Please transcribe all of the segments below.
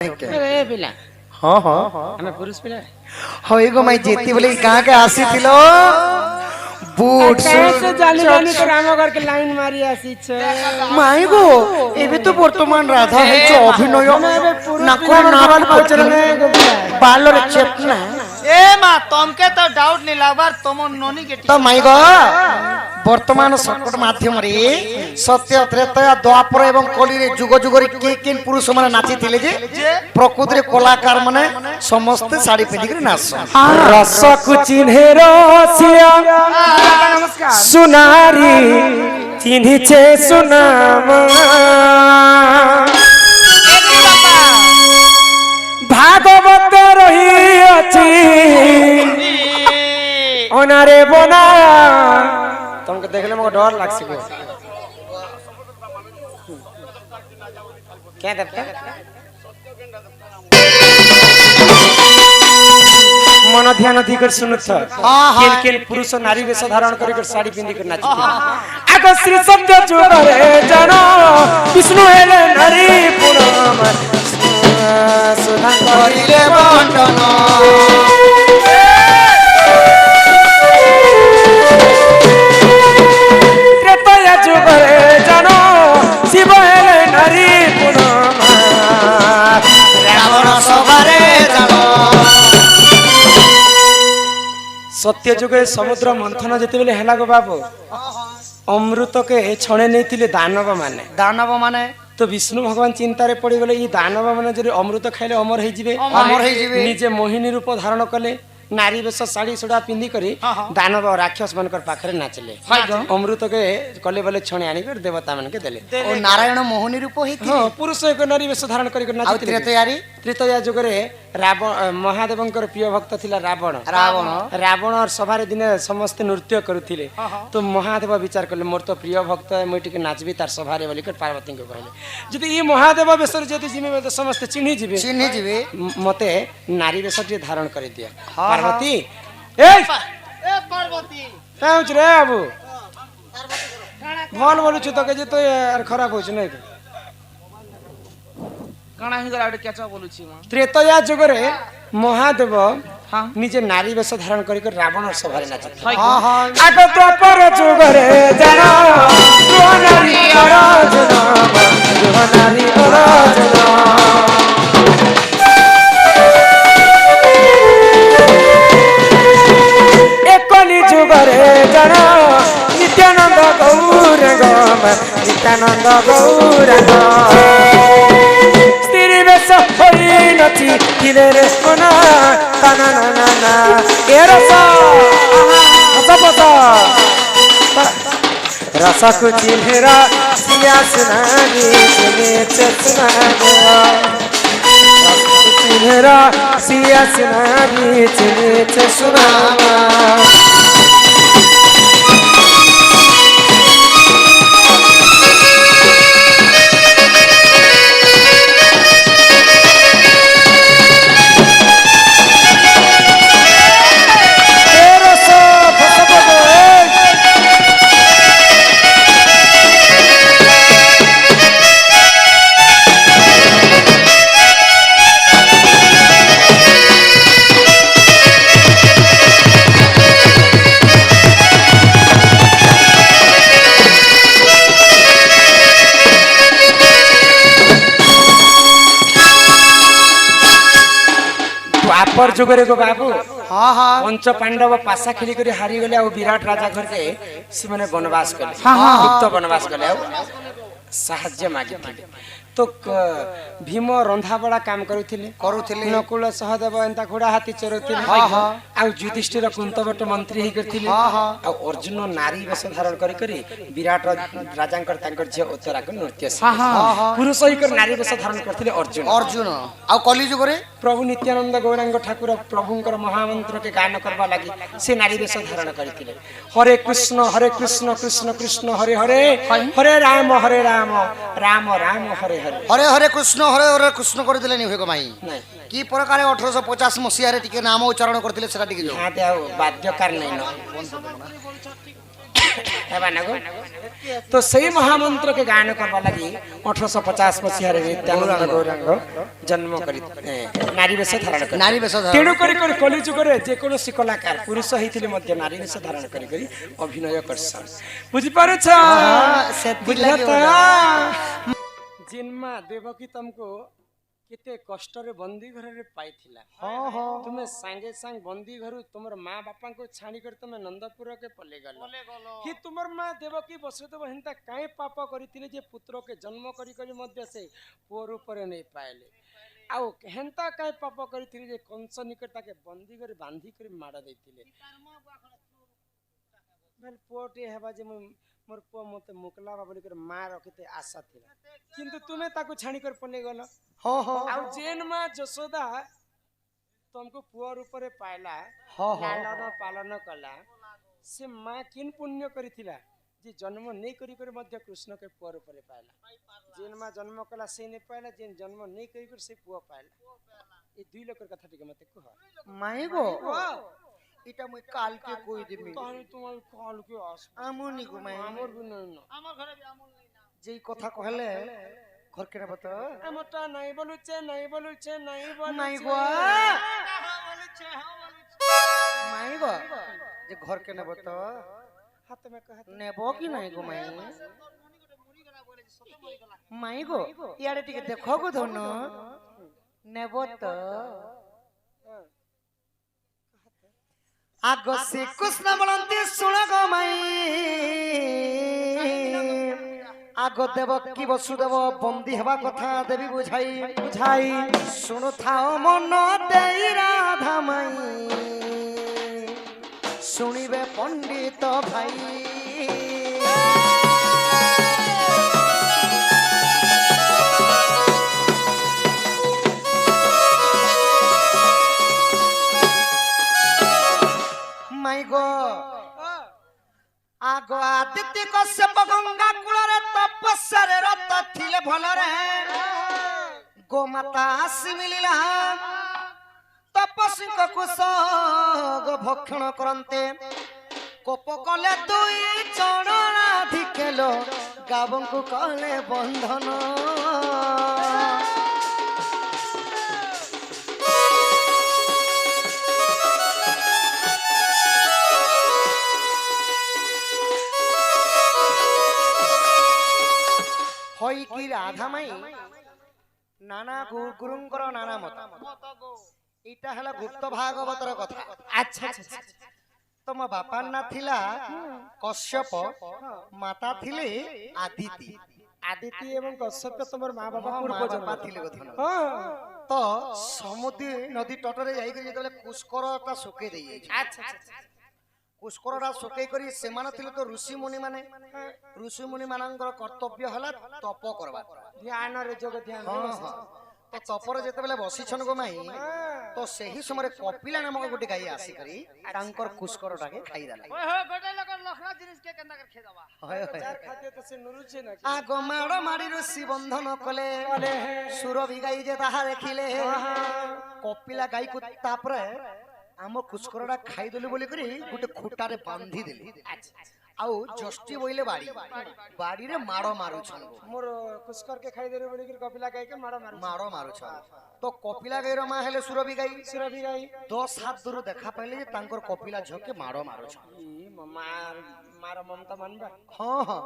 ए पिला हाँ हाँ हमें पुरुष पिला हाँ एगो माई जेती बोले कहाँ के आसी थिलो बूट कैसे जानी जानी तो रामो घर के लाइन मारी आसी छे माई गो एबे तो वर्तमान राधा है जो अभिनय नाको नावल पचरने बालोर चेपना ए मां तुमके तो डाउट नहीं लागबार तुम नोनी के तो माई गो वर्तमान संकट माध्यम रे सत्य त्रेता द्वापर एवं कली रे जुग जुग रे के केन पुरुष माने नाची थिले जे प्रकृति रे कलाकार माने समस्त साड़ी पिंधि के नाच रस को चिन्हे रसिया सुनारी चिन्हि छे सुनाम भागवत रही अछि ओनारे बना तुमके देखले मको डर लागसी गो क्या दबता मन ध्यान दिकर सुनुत केन केन पुरुष नारी वेश धारण कर साड़ी पिंधि कर नाचि आगो श्री सत्य चोरे जानो विष्णु हेले नारी पुरम सुधा करिले बंटन त्रेतया चोरे जानो शिव हेले नारी पुरम रावण सभारे जानो सत्य जुगे समुद्र मंथन जेते बेले हेला गो बाबू अमृत के छणे नहीं दानव माने तो विष्णु भगवान चिंतारे पड़ी गले ये दानव माने जरे अमृत खाइले अमर हो जिवे निजे मोहिनी रूप धारण कले नारी वेश साड़ी सुड़ा पिंधि करी दानव राक्षस मनकर पाखरे नाचले अमृत के कले बले छणे आनी कर देवता मन के देले ओ नारायण मोहनी रूप ही थी हां पुरुष एक नारी वेश धारण करी आ नाचले त्रेतयारी त्रेतया जुगरे रावण महादेवंकर प्रिय भक्त थिला रावण और सभारे दिने समस्त नृत्य करुथिले तो महादेव विचार करले मोर तो प्रिय भक्त मैं टिके नाचबी तार सभारे बोली कर पार्वती को कहले जदि ई महादेव वेशर जदि जिमे तो समस्त चिन्हि जिवे मते नारी वेश धारण कर दिया पार्वती ए पार्वती काउच रे बाबू भल बोलु छु तो के जे तो यार खराब होछ नै काना ही गलाडे केचा बोलु छी मां त्रेतया जुगरे महादेव निजे नारी वेश धारण कर रावण सभारे नाचते आग द्वापर जुगरे जानो नारी अराजना नारी अराजना एकली जुगरे जानो नित्यानंद गौर गम नित्यानंद गौर स्त्री वेश होई नची किले रे सोना काना ना ना ना ए रसा बसा रसा को चिन्हेरा सियास नानी चिन्हे चेतना चिन्हेरा सियास नानी चिन्हे चेतना द्वापर जुगरे गो बाबू पंच पांडव पासा खेली करी हारी गले और विराट राजा घर के से माने वनवास गले गुप्त वनवास गले साहाय्य मागिथिले तो भीम रंधा बड़ा काम करुथिले नकुल सहदेव एंता घोड़ा हाथी चरुथिले आ युधिष्ठिर कुंतवट मंत्री ही करथिले आ अर्जुन नारी वेश धारण करी विराट राजांकर तांकर जे उत्तरा के नृत्य पुरुष ही कर नारी वेश धारण करथिले अर्जुन आ कली जुग रे प्रभु नित्यानंद गौरांग ठाकुर प्रभुंकर महामंत्र के गान करबा लागि से नारी वेश धारण करथिले हरे कृष्ण कृष्ण कृष्ण हरे हरे हरे राम राम राम हरे हरे हरे कृष्ण कर दिले नहीं होय गो माई की प्रकार 1850 मसिया रे टिके नाम उच्चारण करथिले सेटा टिके जो हां ते बाध्यकार नै न हेबा नगो तो सही महामंत्र के गायन करबा लगी 1850 मसीहा रे नित्यानंद गौरांग जन्म करी नारी वेश धारण कर नारी वेश धारण तेणु करी कली जुग रे जे कोनोसी कलाकार पुरुष हिथिले मध्य नारी वेश धारण करी अभिनय करसन बुझि पारे छ जिनमा देवकी तुमको केते कष्ट रे बंदी घर रे पाइथिला तुमे संगे संग बंदी घर तुमर मां बापा को छाणी कर तुमे नंदपुर के पले गल कि तुमर मां देवकी वसुदेव हिंता काहे पाप करिथिले जे पुत्र के जन्म करी करी मध्य से पुଅ रूप नै पाइले आउ हेंता काहे पाप करिथिले जे कंस निकट के बंदी घर बांधी कर मार दैथिले बेल पोटे हेबा जे मोर पुआ मते मुकला बोली कर मां रखते आशा थिला किंतु तुमे ताको छाणी कर पले गल आउ जेन मां जसोदा तुमको पुआ रूप रे पाइला लालन पालन कला से मां किन पुण्य करिथिला जे जन्म नै करी कर मध्य कृष्ण के पुआ रूप रे पाइला जेन मां जन्म कला से नै पाइला जेन जन्म नै करी कर से पुआ पाइला ए दुई लोकर कथा टिके मते कह माई गो इटा मुई काल के कोई देमी तानी तुम काल के आस আমনি গো মাই हमर भी नहीं আমার ঘরে বি আমল নাই না যেই কথা কহলে ঘর কেনা বত हमटा नहीं बोलुचे नहीं बोलुचे नहीं बोलुचे নাই গো বলছে হ্যাঁ বলছে মাই গো যে ঘর কেনা বত हाथ में कहत নেব কি নাই গো মাই মুড়ি গলা বলে সত মুড়ি গলা মাই গো ইয়ারে টিকে দেখো গো ধন নেব তো आगो से कृष्ण बोलती सुन गो माई आगो देव की वसुदेव बंदी हवा कथा देवी बुझाई बुझाई सुनु थाओ मन देई राधा माई सुनिबे पंडित भाई आगो आदित्य कश्यप गंगा कूଳରେ तपस्यारे रत थिले भलरे गोमाता आसी मिलिला तपस्वी कुशग भक्षण करन्ते कोप कले दुई चरणाधिकेलो गावंकु कले बंधन होई की राधा माई नाना गुरुंकर नाना मत इटा हला गुप्त भागवतर कथा अच्छा अच्छा तम बापा ना थिला कश्यप माता थिले आदिति आदिति एवं कश्यप तुमर मां बाबा माँ पूर्व बापा जन्म थिले गधन हां तो समुद्र नदी तटरे जाई के जेतले पुष्करता सुके देई अच्छा अच्छा पुष्करटा सुके करी सेमान थिले तो ऋषि मुनि मानंकर कर्तव्य हला तप करबा ध्यान रे जोग ध्यान हां हां तो तपर जेते बेले बसी छन गो माई तो सही समय कपिला नामक गोटे गाय आसी करी तांकर पुष्करटा के खाई देला ओए हो गोटे लगर लखना जिनिस के केंदा कर खेदवा होय चार खाते तो से नुरुचे ना आग माड़ माड़ी ऋषि बंधन कले सुरभि गाई जे ताहा देखिले कपिला गाई को तापरे आम पुष्करटा खाई देलु बोली करी गोटे खुटारे बांधी देली आउ जष्टी बोइले बाड़ी रे माड़ मारू छन मोर पुष्कर के खाई दे रे बोली के कपिला गाय के मारा मारू माड़ मारू छन तो कपिला गाईर मां हेले सुरभि गाई सुरभि गाय 10 हाथ दूर देखा पाइले जे तांकर कपिला झके माड़ मारू छन ई मार मार ममता मानबा हां हां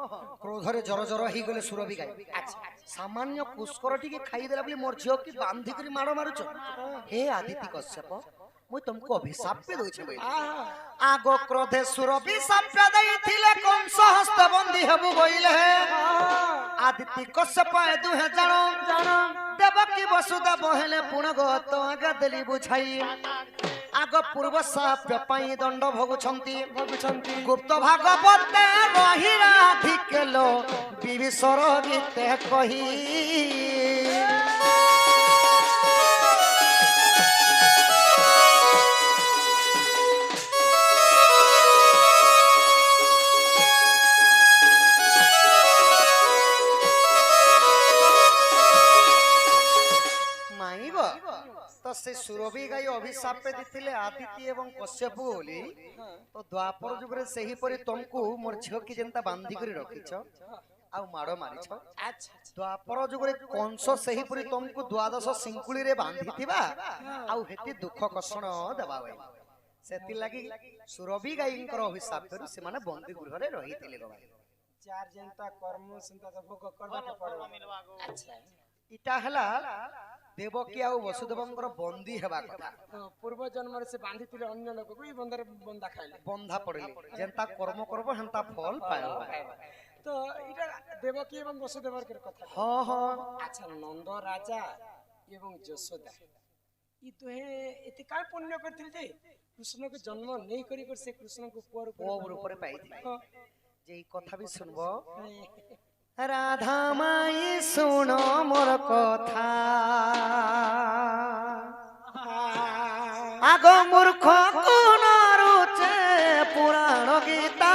क्रोधरे जर जर ही गले सुरभि गाई अच्छा सामान्य पुष्करटी के खाई देला बोली मोर झियो की बांधी करी माड़ मारू छन हे आदिति कश्यप मुई तुमको अभिशाप पे दोई छै आगो क्रोधे सुरभि शाप देई थिले कंस हस्त बंदी हेबु गइले आदिति कश्यप दुहे जानो देवकी वसुदेव हेले पुण गो तो आगे देली बुझाई आगो पूर्व शाप पाई दंड भोगुछंती गुप्त भागवत रही राधिकेलो विभीषण गीते कही तो से सुरभि गाई अभिशाप पे दिथिले आदित्य एवं कश्यप बोली तो द्वापर जुगरे सेही परि तुमको मोर झियो की जनता बांधी करी रखिछ आ मारो मारिछ अच्छा द्वापर जुगरे कंस सेही परि तुमको द्वादश सिंकुली रे बांधी थिबा आ हेती दुख कष्ण देबा होय सेति लागि सुरभि गाईंकर अभिशाप करू से माने बंदी गृह रे रहिथिले गो भाई चार जनता कर्म चिंता तो भोग करबा के पड़ो अच्छा इटा हला देवकी आ वसुदेवंकर बंदी हेबा कथा पूर्व जन्म से बांधी थिले अन्य लोक को ई बंदर बंदा खाइले बंधा पड़िले जेंता कर्म करबो हेंता फल पायो तो इटा देवकी एवं वसुदेवर के कथा हां हां अच्छा नंद राजा एवं यशोदा ई तो है एते काय पुण्य करथिल जे कृष्ण के जन्म नहीं करी कर से कृष्ण को ऊपर ऊपर पाई जे ई कथा भी सुनबो राधा माई सुनो मोर कथा आगो मूर्ख कोन रुचे पुराण गीता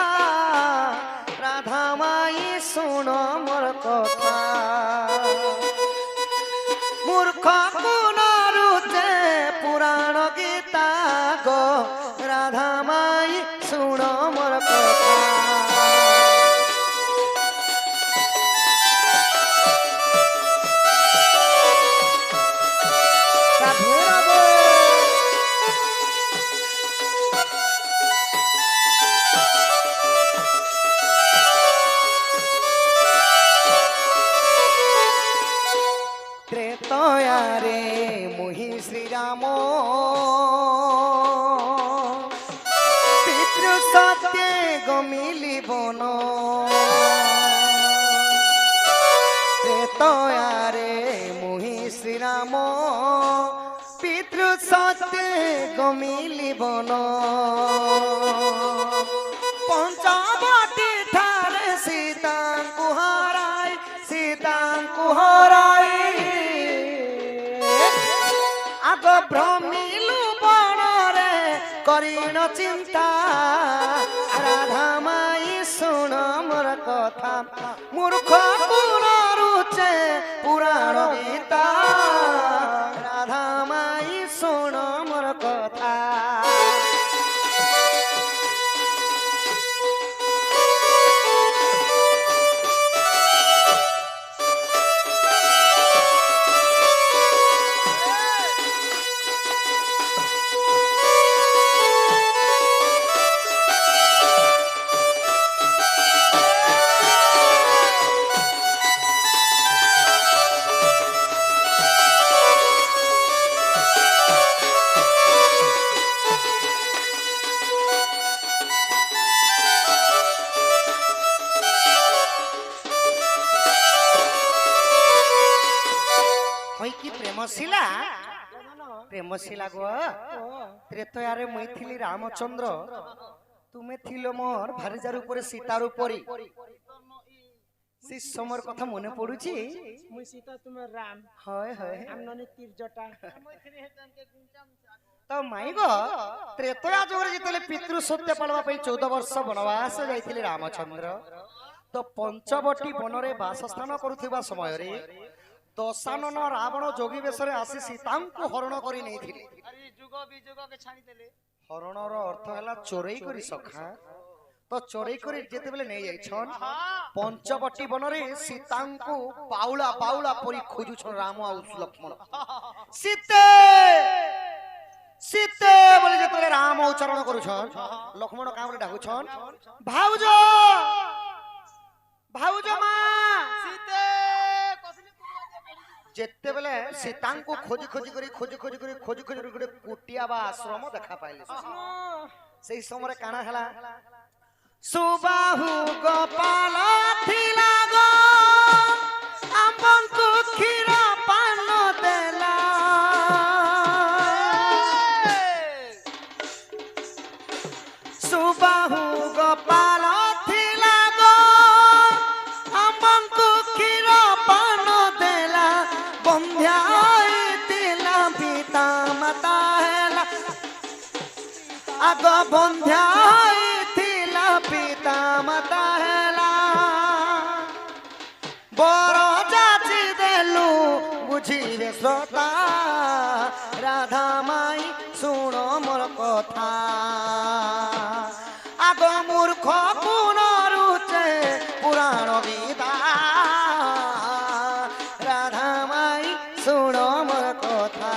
राधा माई सुनो मोर कथा मूर्ख कोन रुचे पुराण गीता गो राधा माई सुनो मोर कथा त्रेतयारे मुहि श्री राम पितृ सत्य गमिली बन त्रेतयारे मुहि श्री राम पितृ सत्य गमिली बन पंचवटी ठारे सीता को हराई आग भ्रमिलु बणरे करिन चिंता राधा माई सुन मोर कथा मूर्ख कोन रुचे पुराण गीता राधा माई सुन मोर कथा प्रेमशिला गो त्रेतयारे मुई थिली रामचंद्र तुमे थिलो मोर भारिजार ऊपर सीतार ऊपरी से समर कथा मने पडुची मुई सीता तुम्हें राम हाय हाय हमने तीर जटा तो माई गो त्रेतया जोर जितले पितृ सत्य पालवा पई 14 वर्ष वनवास जाइथिले रामचंद्र तो पंचवटी बनरे वासस्थान करुथिबा समय रे दशानन रावण जोगी बेसरे आसी सीता को हरण करी नहीं थिले अरे जुग बिजुग के छानी देले हरणर अर्थ हला चोरई करी सखा तो चोरई करी जेते बेले नहीं जाई छन पंचवटी बनरे सीता को पाउला पाउला परी खोजु छन राम आ लक्ष्मण सीते सीते बोले जेते राम उच्चारण करू छन लक्ष्मण का बोले डाकू छन भाउजो भाउजो मां सीते जेते बेले सीता को खोजी खोजी करी गोटे कुटिया बा आश्रम देखा पाइले सेही समय काना हला सुबाहु गोपाल थिला गो आंबंकु क्षीर पान देला सुबाहु गोपाल थिला गो आंबंकु क्षीर पान देला बंध्या तिला पिता माता हेला आग बंध्या तिला पिता माता हेला बर जाची देलु बुझिबे श्रोता রাধা মাই শুণ মোর কথা আগ মূর্খ পুনরুচে পুরাণ গীতা রাধা মাই শুণ মোর কথা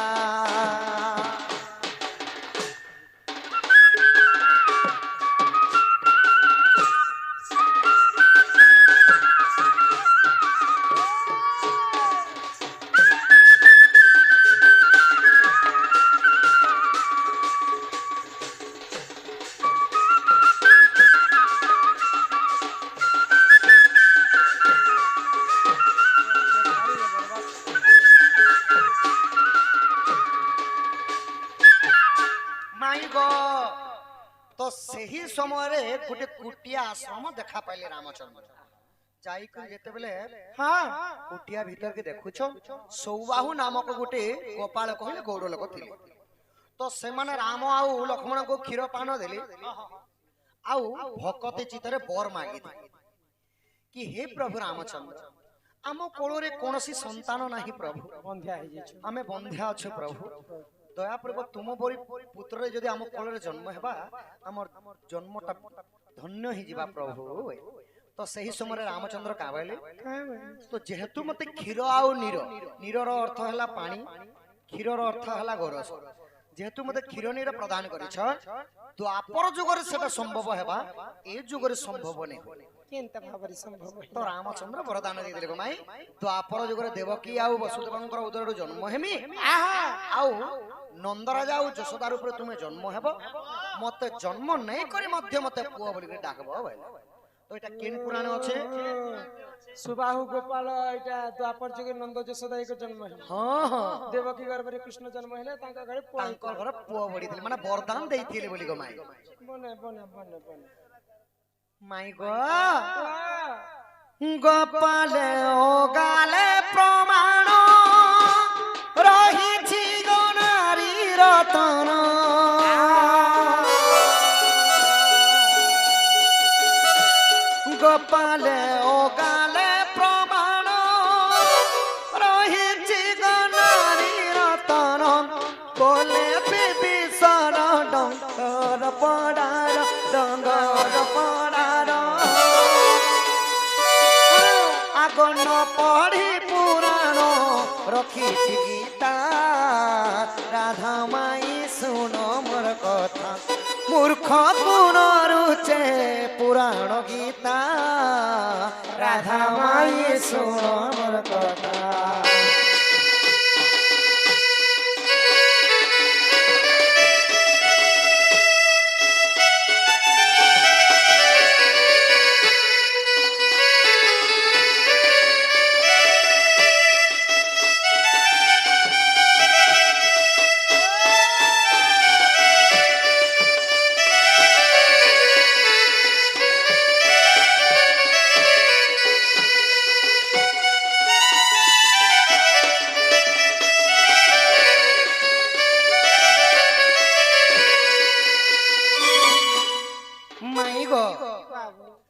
तो सही समय गोटे कुटिया आश्रम देखा पाइले रामचंद्र जाइकर जेते बेले हाँ कुटिया भीतर के देखुछ सौबाहु नामक गोटे गोपाल कहले गौड़ लोक थिले तो से माने राम आउ लक्ष्मण को क्षीर पान देले आउ भक्ति चित्तरे बर मागी कि हे प्रभु रामचंद्र आम कोल रे कोनोसी संतान नाही प्रभु बंध्या हे जे आमे बंध्या अछु प्रभु दया पूर्वक तुम बरी पुत्र जदि आम कोल रे जन्म हेबा हमर जन्मटा धन्य ही जीवा प्रभु तो सही समय रामचंद्र काबले तो जेहेतु मते क्षीर आउ नीर नीर रो अर्थ हला पानी क्षीर रो अर्थ हला गोरस जेहेतु मते क्षीर नीर प्रदान करिछ तो आपर जुगर सेटा संभव हेबा ए जुगर संभव नै केनता भाबरी संभव तो रामचंद्र वरदान दे देले माई तो आपर जुगर देवकी आउ वसुदेवंकर उदररो जन्म हेमी आउ नंदराजा आउ यशोदा रूप तुमे जन्म हेबो मते जन्म नै करी मध्य मते पुआ बोली डाकबो भाई तो एटा केन पुराण अछि सुबाहु गोपाल एटा द्वापर जुगे नंद यशोदा को जन्म है हां हां देवकी गर्भ रे कृष्ण जन्म हेले तांका घरे तांका घर पुआ बोली दिले माने वरदान देइथिले बोली गो माई बने बने बने बने माई गो गोपाल ओ गाले प्रमाण रहिछि गो नारी रतन गोपाल ओ गाले प्रमाण रहिछि गो नारी रतन बोले विभीषण डंगर पड़ार डंगर पड़ार आगन पढ़ी पुराण रखिछि गीता राधा माई सुन मोर कथा मूर्ख पुनरुचे पुराण गीता राधा माई सुन मोर कथा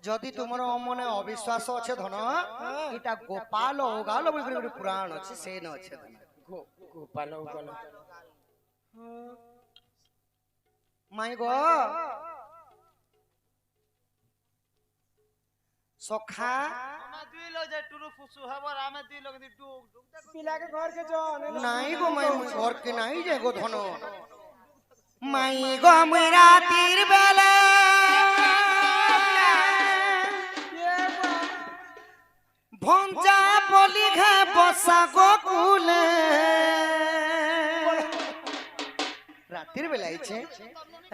जदि तुमर मने अविश्वास अच्छे धन इटा गोपाल ओगाल बोली पुराण अच्छे से न अच्छे धन गोपाल गोपाल माई गो सखा हमें दुई लोग जे टुरु फुसु हबर हमें दुई लोग दी डुग पिला के घर के जन नहीं गो माई घर के नहीं जे गो धन माई गो मेरा तीर बेला भंजा बोली घे बसा गोकुले रातिर बेला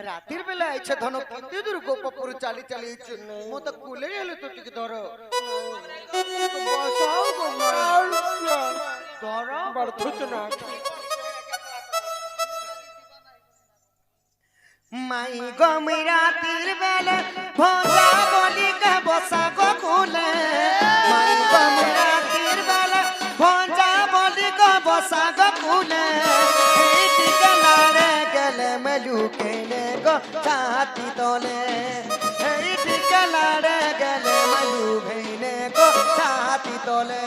रातिर बेला धन केते दूर गोपपुर चाली चाली मो तो कुले हेले तो टिक धर बसाओ गो धर बड़थुच ना माई गो मेरा तीर बेले भंजा बोली घे बसा गोकुले माई गो मेरा तीर बेले भंजा बोली घे बसा गोकुले मेलू केने गो छाती तोले टिकलाड़े गले मेलू भेने गो छाती तोले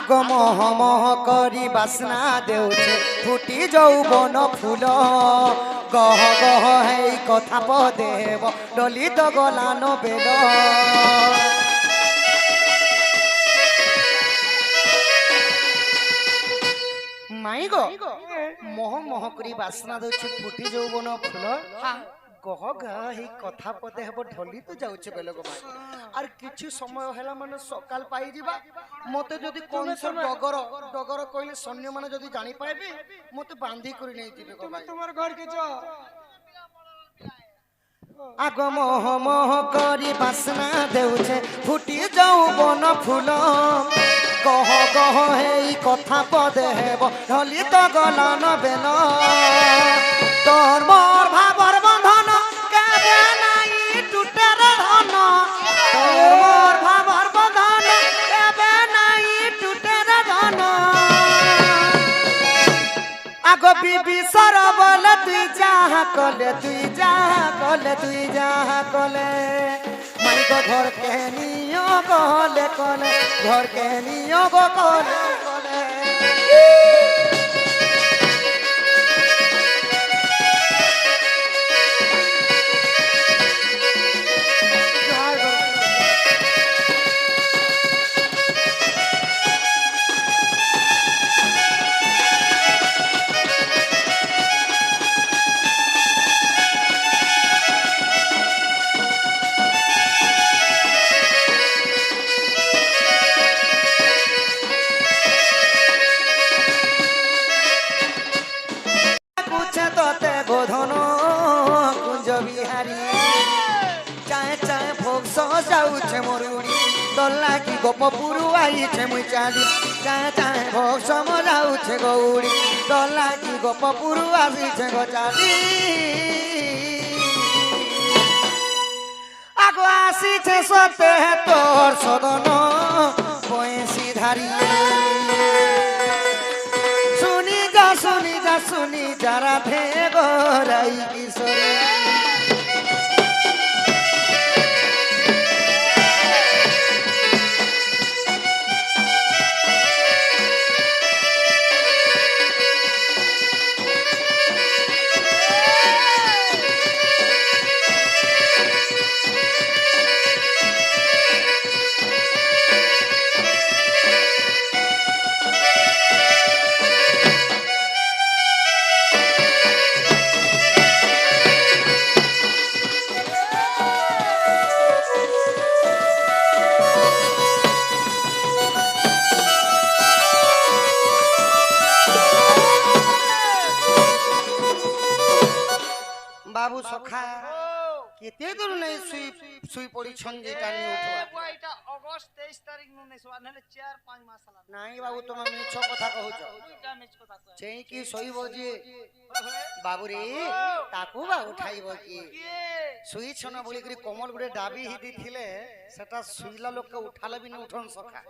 আগ মহ মহ করি বাসনা দেউছে ফুটি যৌবন ফুল গহ গহ হেই কথা পদেব দলিত গলানো বেল মাই গো মহ মহ করি বাসনা দেউছে ফুটি যৌবন ফুল গহ গহ হেই কথা পদে হব ঢলি তো যাচ্ছে বেলগ মাই আর কিছু সময় হেলা মানে সকাল পাই দিবা মতে যদি কংস ডগর ডগর কইলে সৈন্য মানে যদি জানি পাইবে মতে বান্ধি করে নেই দিবে গো ভাই তোমার ঘর কে যাও আগ মহ মহ করি বাসনা দেউছে ফুটি যৌবন ফুল গহ গহ হেই কথা পদে হেব ঢলি তো গলান বেল তোর মোর ভাবর বন্ধন কেবে নাই টুটের ধন তোর মোর ভাবর বন্ধন কেবে নাই টুটের ধন আগ বিবি সর বলে তুই যাহা কলে তুই যাহা কলে তুই যাহা কলে মাই গো ঘর কে নিও কলে কলে ঘর কে নিও গো কলে কলে যাউছে মরুড়ি দল্লাকি গোপপুরু আইছে মুই চালি চায় চায় ভোগ যাউছে গৌড়ি দল্লাকি গোপপুরু আসিছে গো চালি আগ আসিছে সতে তোর সদন বয়সী ধারি শুনি যা শুনি যা শুনি যারা ভে গরাই কিশোরী বাবু সখা কেতে দূর নেই শুই পড়িছন যেটা নিয়ে উঠবা এটা অগস্ট 23 তারিখ নু নেই সোয়া নলে 4-5 মাস লাগা নাই বাবু তুমি মিছ কথা কহুছ দুইটা মিছ কথা কয় চেই কি শোইব যে বাবুরে তাকু বা উঠাইব কি শুইছ না বলি করে কমল গুড়ে দাবি হিদি থিলে সেটা শুইলা লোককে উঠালে বি না উঠন সখা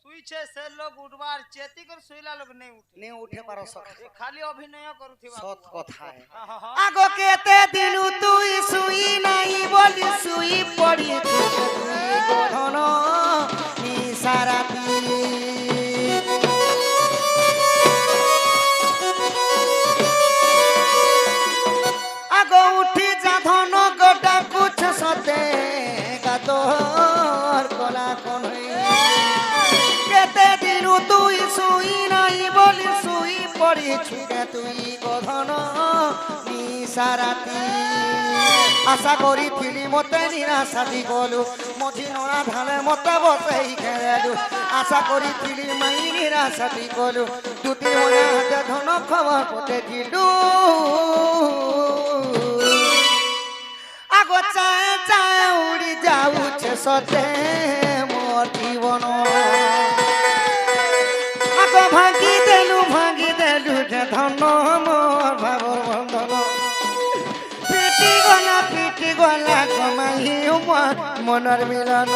শুইছে সে লোক উঠবার চেতি করে শুইলা লোক নেই উঠে নে উঠে পারো সখা খালি অভিনয় করুথিবা সত কথা আগ কেতে দিনু তুই শুই নাই বলি শুই পড়ি তুই গধন নিসারাতি আগ উঠি যা ধন গোটা কুছ সতে গাদর কলা কোন কেতে দিনু তুই শুই নাই বলি শুই পড়িছু কে তুই গধন নিসারাতি আশা করিছিলি মতে নিরাশাতি গলু মঝি নড়া ধানে মতে বসেই খেলু আশা করিছিলি মাই নিরাশাতি গলু দুটি মনে হাতে ধন খবর পতে দিলু আগ চায় চায় উড়ি যাউছে সতে মোর জীবন আগ ভাঙি দেলু যে ধন মোর ভাবর বন্ধন পিটি গলা কমাই মনের মিলন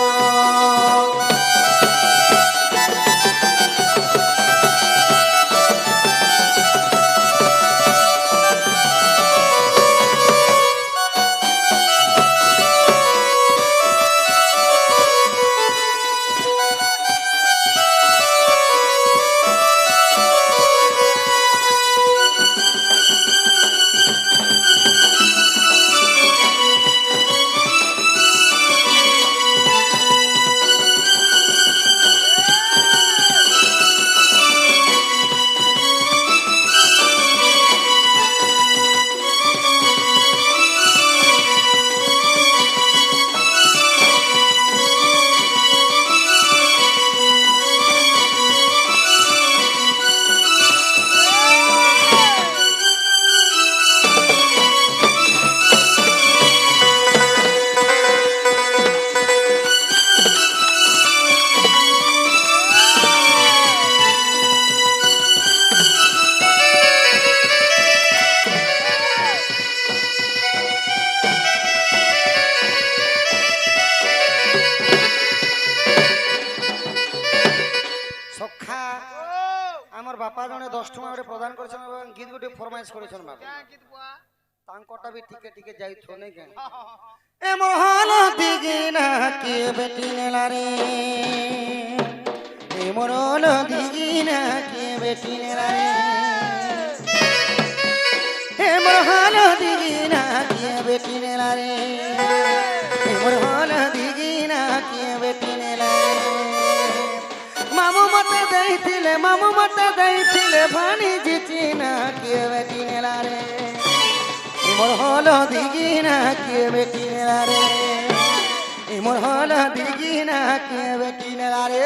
আমার বাপা জনে 10 টাকা করে প্রদান করেছেন এবং গীত গুটি ফরমাইশ করেছেন বাবা তাঙ্কটা বি ঠিকে ঠিকে যাইছো নাই কেন এ মহাল দিগিনা কি বেটি নেলারে এ মরল দিগিনা কি বেটি নেলারে এ মহাল দিগিনা কি বেটি নেলারে এ মরল দিগিনা কি বেটি নেলারে মামু মতে ଦେଇଥିଲେ ভানিজি চিনা কি বেটি নেলারে মোর হল দিগিনা কে বেটি নেলারে মোর হল দিগিনা কে বেটি নেলারে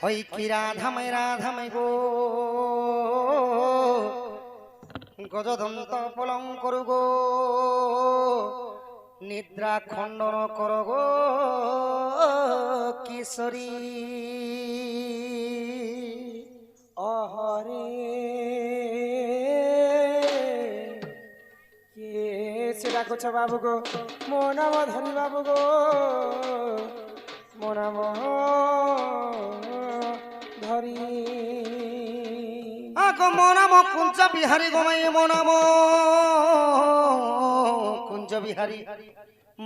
ওই কি রাধামাই গো গজদন্ত পলঙ্কর গো নিদ্রা খণ্ডন কর গো কিশোরী অহরে কে সে ডাকছ বাবু গো মো নাম ধরি বাবু গো মো নাম ধরি আগো মো নাম কুঞ্জ বিহারী গোমাই মো নাম কুঞ্জ বিহারী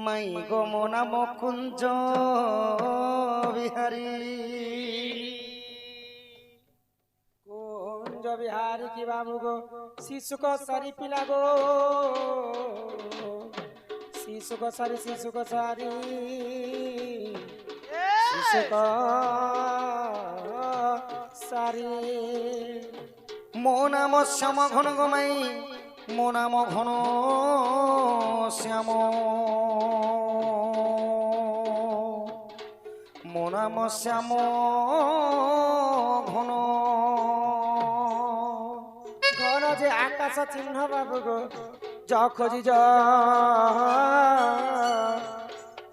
মাই গো মো নাম কুঞ্জ বিহারী কুঞ্জ বিহারী কি বাবু গো শিশুক সারি পিলা গো শিশুক সারি শিশুক সারি মো নাম শ্যাম ঘন গোমাই মো নাম ঘন শ্যাম মো নাম শ্যাম ঘন ঘন যে আকাশ চিহ্ন বাবু গো জ খোঁজি জ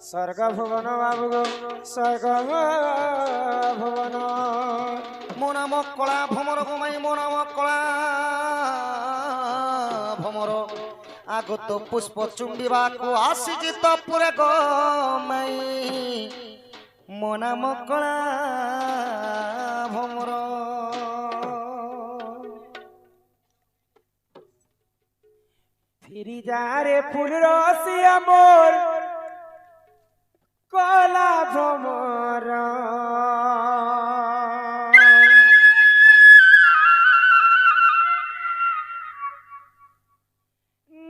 স্বর্গ ভুবন বাবু গো স্বর্গ ভুবন মো নাম কলা ভমর গোমাই মো নাম কলা ভমর আগত পুষ্প চুম্বিবাকু আসিছি তপুরে গোমাই মো নাম কলা ভমর ফিরি যা রে ফুল রসিয়া মোর কলা ভ্রমর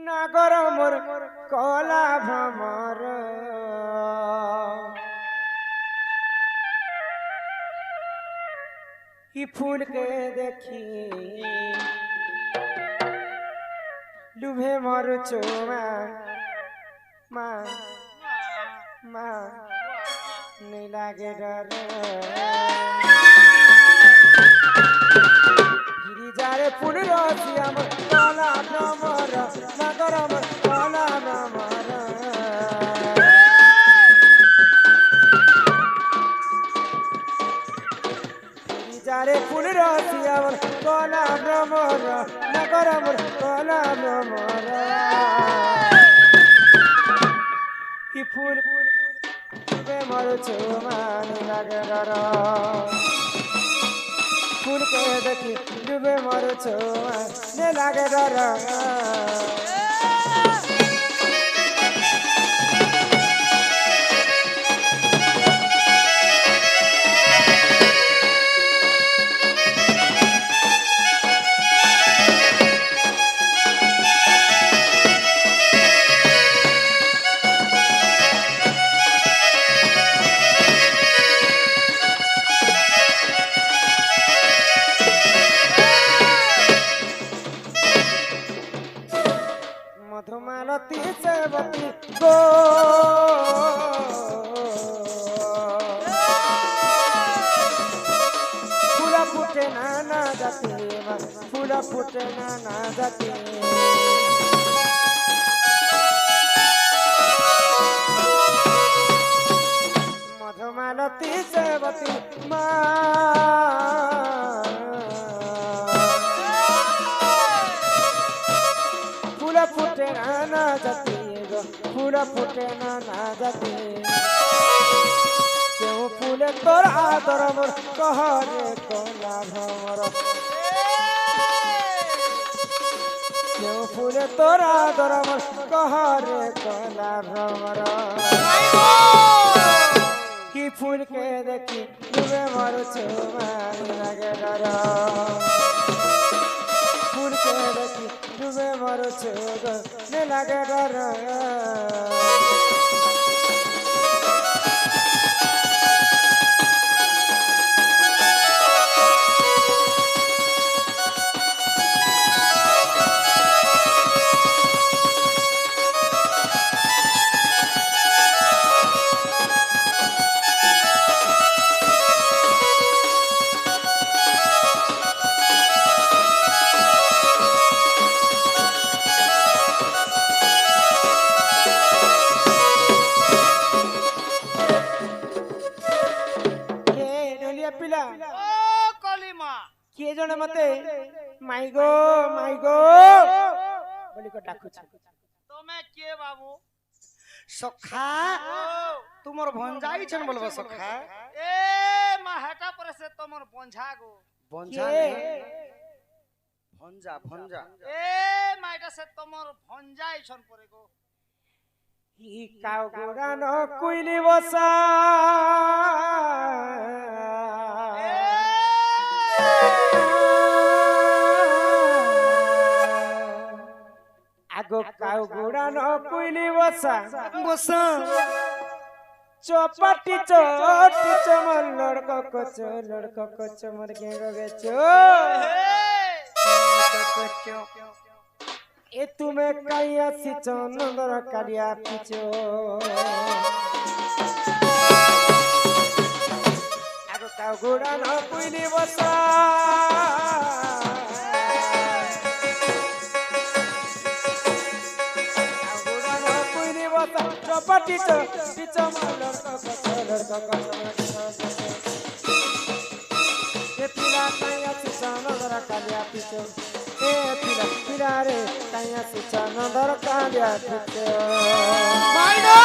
নাগর মোর কলা ভ্রমর কি ফুল কে দেখি লুভে মরুছো মা মা नहीं लागे डर फिरी जारे फुल रसिया मोर कला भ्रमर नगर मोर कला भ्रमर फिरी जारे फुल रसिया मोर कला भ्रमर नगर मोर कला भ्रमर कि फूल मरुछु मानी लागे डर फूल के देखी डूबे मरुछु मानी लागे डर ফুটে নানা জাতি মধুমালতী সেবতী মা ফুল ফুটে নানা জাতি গো ফুল ফুটে নানা জাতি কেউ ফুলে তোর আদর মোর কহরে কলা ভ্রমর কেউ ফুলে তোর আদর মোর কহরে কলা ভ্রমর কি ফুলকে দেখি ডুবে মরছো মারি লাগে ডর ফুলকে দেখি ডুবে মরছো গো লাগে ডর পিলা ও কলিমা কিଏ ଜଣେ ମତେ ମାଇଗୋ ମାଇଗୋ ବୋଲି ଡାକୁଛି তুমি কে বাবু সখা তোমার ভঞ্জাই ছেন বলবো সখা এ মা হেটা পরে সে তোমার বঞ্ঝা গো ভঞ্জা কিଏ? ভঞ্জা ভঞ্জা এ মা এটা সে তোমার ভঞ্জাই ছন পরে গো ই কাউ গোড়া ন কুইলি বসা আগো কাউ গোড়া ন কুইলি বসা বসা চপাটি চটি চমর লড়কো কচ মর কে গগে চো এ তুমি কাই আসিছ নন্দর কালিয়া পিছ আগো কাউ গোড়া ন কুইলি বসা চপাটি চটি চমর লড়কো কচ এ পিলা কাই আসিছ নন্দর কালিয়া পিছ এ পিলা পিলা রে কাই আসিছ নন্দর কালিয়া পিছ মাইনো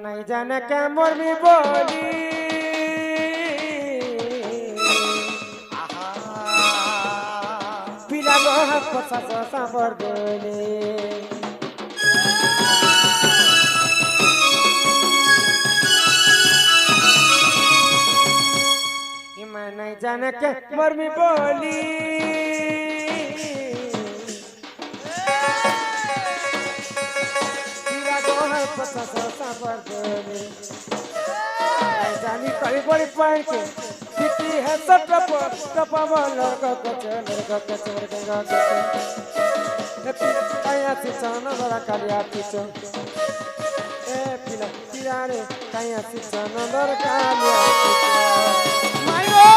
নাই জানে কেমন বলি পিলা কথা সাবর গলে ইমা নাই জানে কেমন বলি जानी कई बड़ी पाई के किती है सब टप लड़का कच गंगा कच काया से चना बड़ा कालिया पीछो ए पिला पिला रे काया से चना बड़ा कालिया पीछो माइगो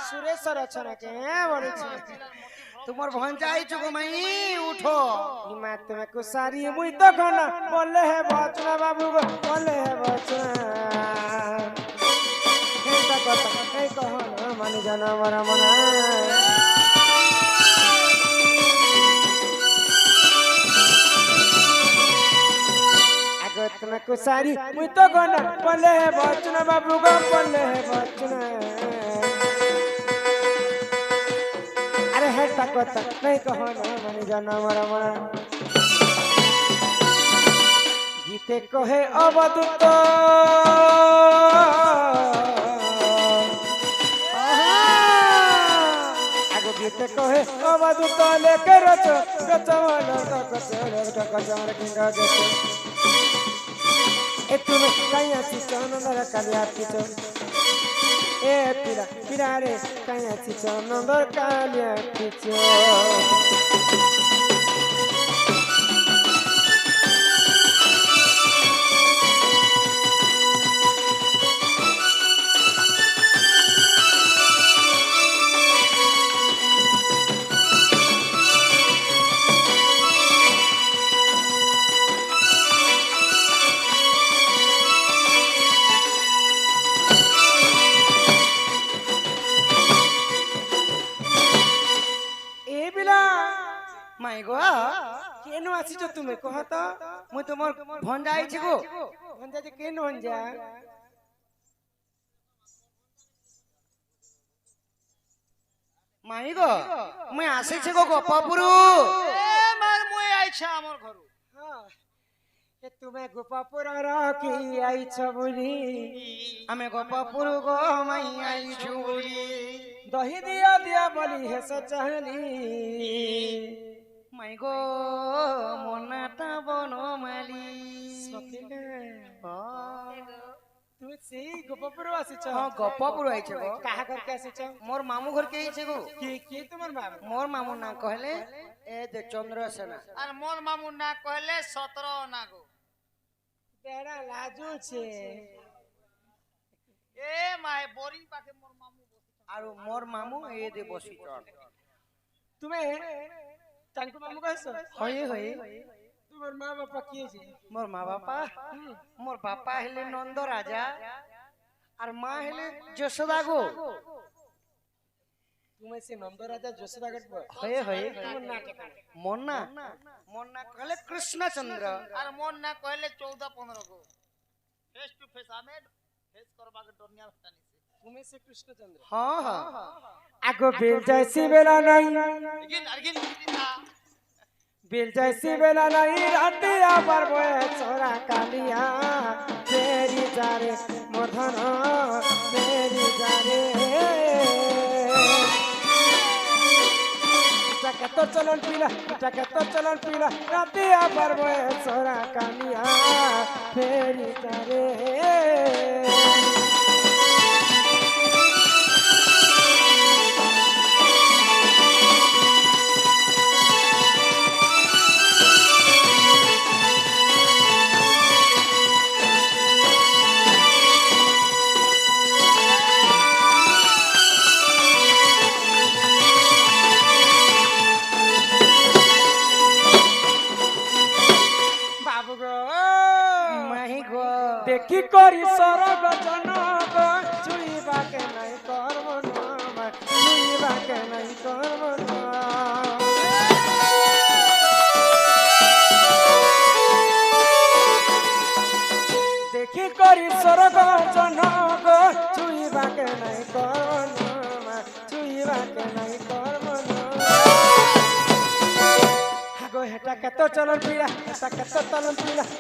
সুরেশ্বর অছনা কে বলছি তোমার ভঞ্জাই চুগো মাই উঠো ইমা তুমি কুসারি মুই তখন বলে হে বচনা বাবু গো বলে হে বচনা এই কথা এই কহন মানি জানা মরা মনা तुम कुसारी मुई तो गन पले है बचन बाबू गो पले है बचन अरे है तक नहीं कहो ना मनी जाना मरा मरा गीते कहे अवधूत आगो गीते कहे अवधूत लेके रच गचवन गचवन किंगा गच ए तुम कहीं आसी चनंदर कालिया पिचो ए पिरा पिरा रे कहीं आसी चनंदर कालिया पिचो মাই গো কেন আসিছ তুমি কহ তো মুই তোমার ভঞ্জা আইছি গো হঞ্জা যে কেন হঞ্জা মাই গো মুই আসিছি গো গোপাপুরু এ মার মুই আইছা আমার ঘর এ তুমি গোপাপুর কি আইছ বলি আমি গোপাপুরু গো মাই আইছু বলি দহি দিয়া দিয়া বলি হেস চাহলি মাই গো মনাটা বনমালি তুমি সেই গোপাপুর আসিছ হ্যাঁ গোপাপুরু আইছে গো কাহা করকে আসিছ মোর মামু ঘর কে আইছে গো কি তোমার বাবা মোর মামু না কহলে এ যে চন্দ্রসেনা আর মোর মামু না কহলে 17 না গো বেড়া লাজু ছে এ মাই বোরিং পাখে মোর মামু আর মোর মামু এ দে বসি চল তুমি তাঙ্কু মামু কইছ হই হই তোমার মা বাবা কি আছে মোর মা বাপা হেলে নন্দ রাজা আর মা হেলে যশোদা গো তুমি সে নন্দ রাজা যশোদা গড় হয়ে হয়ে তোমার না মন না কহলে কৃষ্ণচন্দ্র আর মন না কহলে 14-15 গো ফেস টু ফেস আমি ফেস করবা কে দুনিয়া হটানিছে তুমি সে কৃষ্ণচন্দ্র हां हां আগো বেল যাইছি বেলা নাই আরগিন বেল যাইছি বেলা নাই রাতে আবার বয়ে চোরা কালিয়া তেরি যারে মধন তেরি যারে টাকা তো চলন পিলা রাতে আবার বয়ে চোরা কালিয়া তেরি যারে দেখি করি সরগ জনক ছুইবাকে নাই করব না ছুইবাকে নাই করব না দেখি করি সরগ জনক ছুইবাকে নাই করব না ছুইবাকে নাই করব না আগো হেটা কত চলন পিলা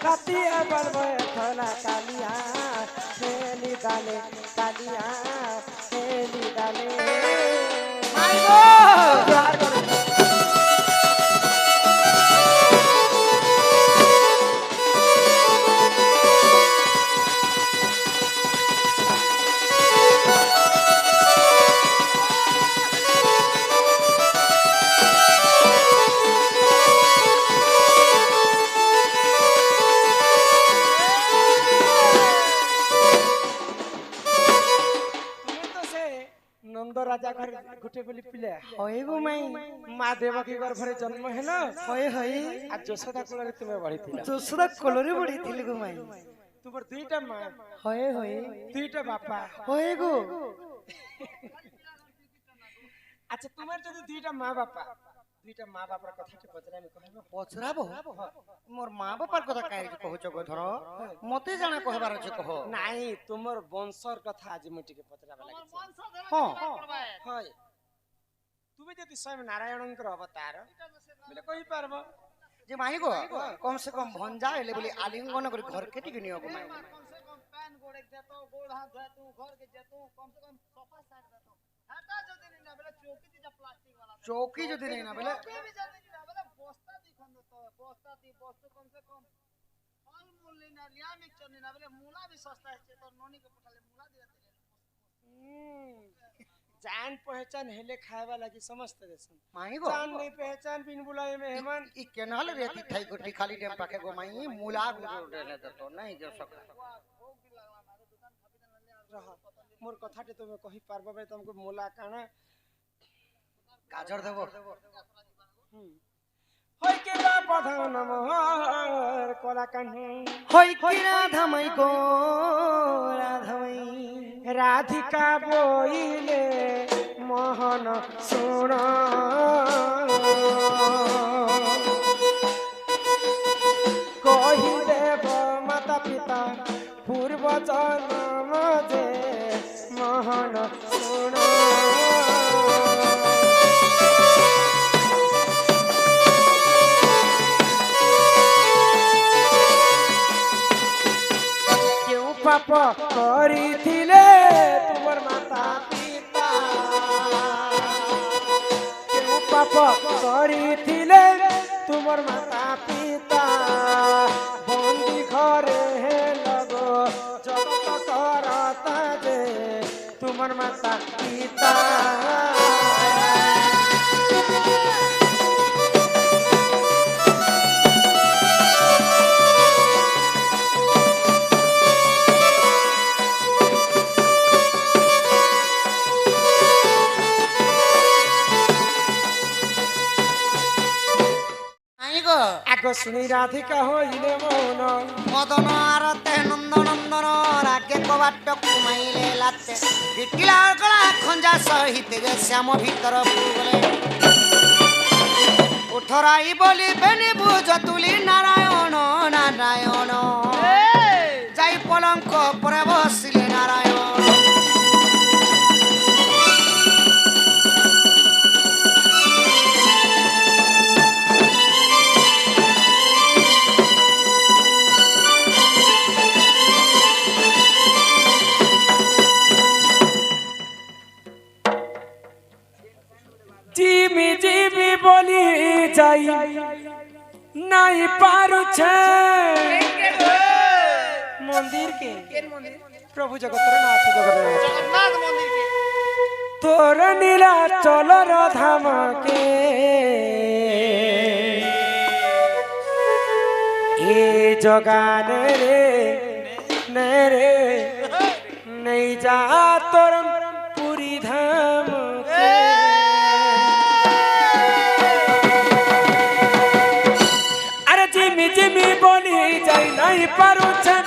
রাতি আবার বয়ে থলা কালিয়া খেলি ডালে কালিয়া খেলি ডালে নন্দ রাজা ঘরে গুটে বলি পিলে হই গো মাই মা দেবকী গর্ভরে জন্ম হেল হই হই আর যশোদা কোলরে তুমি বড়িছিল যশোদা কোলরে বড়িছিল গো মাই তোমার দুইটা মা হই হই দুইটা বাপা হই গো আচ্ছা তোমার যদি দুইটা মা বাপা দুইটা মা বাবার কথাটি পচরা আমি কহিব পচরাব মোর মা বাবার কথা কাই কହୁଛ গো ধর মতে জানা কহবার আছে কহ নাই তোমার বংশর কথা আজ মই টিকে পচরাবা লাগিছে হ্যাঁ হয় তুমি যদি স্বয়ং নারায়ণଙ୍କର অবতার বলে কই পারবো যে মাই গো কম সে কম ভঞ্জা এলে বলি আলিঙ্গন করে ঘর কেটে নিও গো মাই कम से कम पैन गोड़े देतो गोड़ हाथ धोए तू घर के जेतो कम से कम सोफा सेट देतो हटा जदी नहीं ना बेले चौकी तीजा प्लास्टिक वाला चौकी যদি নেই না বলে चौकी भी जदी नहीं ना बेले बस्ता दी खन देतो बस्ता दी बस्तु कम से कम फल मूल नहीं ना लिया मिक्सचर नहीं ना बेले मूला भी सस्ता है तो नोनी के पठाले मूला दिया तेरे जान पहचान हेले खाएबा लगी समस्त देसन माई गो जान नहीं पहचान बिन बुलाए मेहमान इ केनाल रेती थाई गोटी खाली डेम पाके गो माई मुला गुडे ने देतो नहीं जो सक भोग भी लगला मारे दुकान खपी ले रह मोर कथाटे तुमे कहि पारबो बे तुमको मोला काना गाजर देबो होय के बधाव नमहर कोला कान्हे होय कि राधामई गो राधामई राधिका बोइले मोहन सुण कहि देव माता पिता पूर्व जन्म जे मोहन सुण क्यों पाप करिथिले तुमर माता पिता क्यों पाप करिथिले तुमर माता पिता बंदी घरे हे लगो जगत करता जे तुमर माता पिता মাই গো আগ শুনি রাধিকা হইলে মৌন মদন আরতে নন্দ নন্দন রাগে কবাট কুমাইলে লাতে বিটিলা গলা খঞ্জা সহিত যে শ্যাম ভিতর বলে উঠরাই বলি বেনি বুঝ তুলি নারায়ণ নারায়ণ যাই পলঙ্ক পরে বসিলে নারায়ণ জিমি জিমি বলি যাই নাই পারুছে মন্দির কে প্রভু জগন্নাথ জগন্নাথ जगन्नाथ मंदिर के তোর নীলা চলর ধামকে এ জগানে রে নে রে নেই যা তোর পুরী ধামকে আরে জিমি জিমি বলি যাই নাই পারুছেন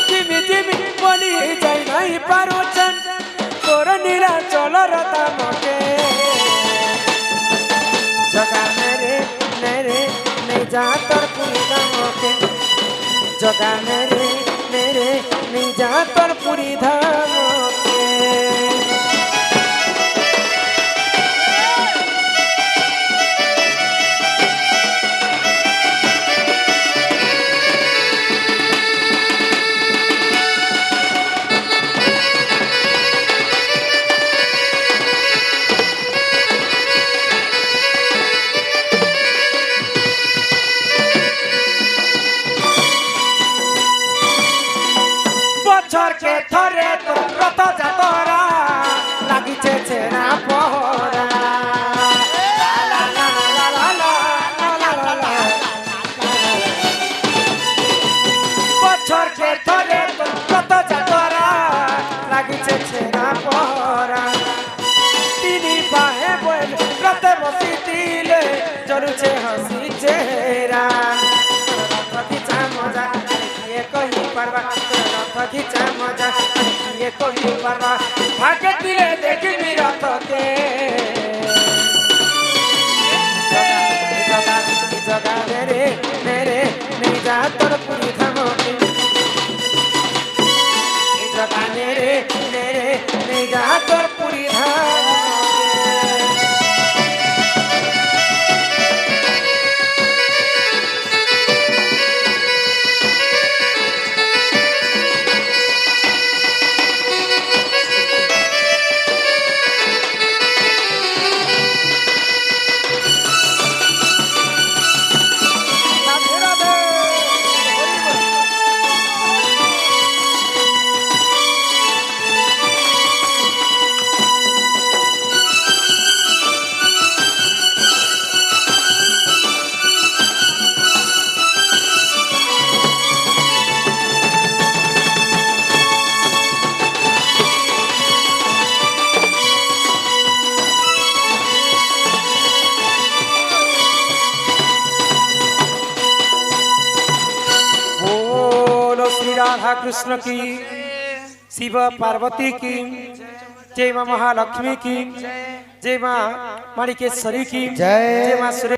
জিমি জিমি বলি যাই নাই পারুছেন তোর নীলা চলর ধামকে জগানে রে নেই যা তোর পুরী ধামকে জগানে রে নেই যা তোর পুরী ধামকে বছর কে থরে তোর রথ যাতরা লাগিছে ছেনা পহরা লা লা লা লা লা লা লা লা। বছর কে থরে তোর রথ যাতরা লাগিছে ছেনা পহরা তিনি বাহে বল রথে বসি দিলে চলুছে হাসি চেহারা রথ খিচা মজা কিয়ে কহি পারবা রথ খিচা মজা কিয়ে কহি পারবা ভাগ্য দিলে দেখিবি রথকে मेरे नहीं जा तोर पुरी धाम के ए जगा मेरे नहीं जा तोर पुरी धाम राधा कृष्ण की शिव पार्वती की जय मां महालक्ष्मी की जय मां माणिकेश्वरी की जय मां सुरेश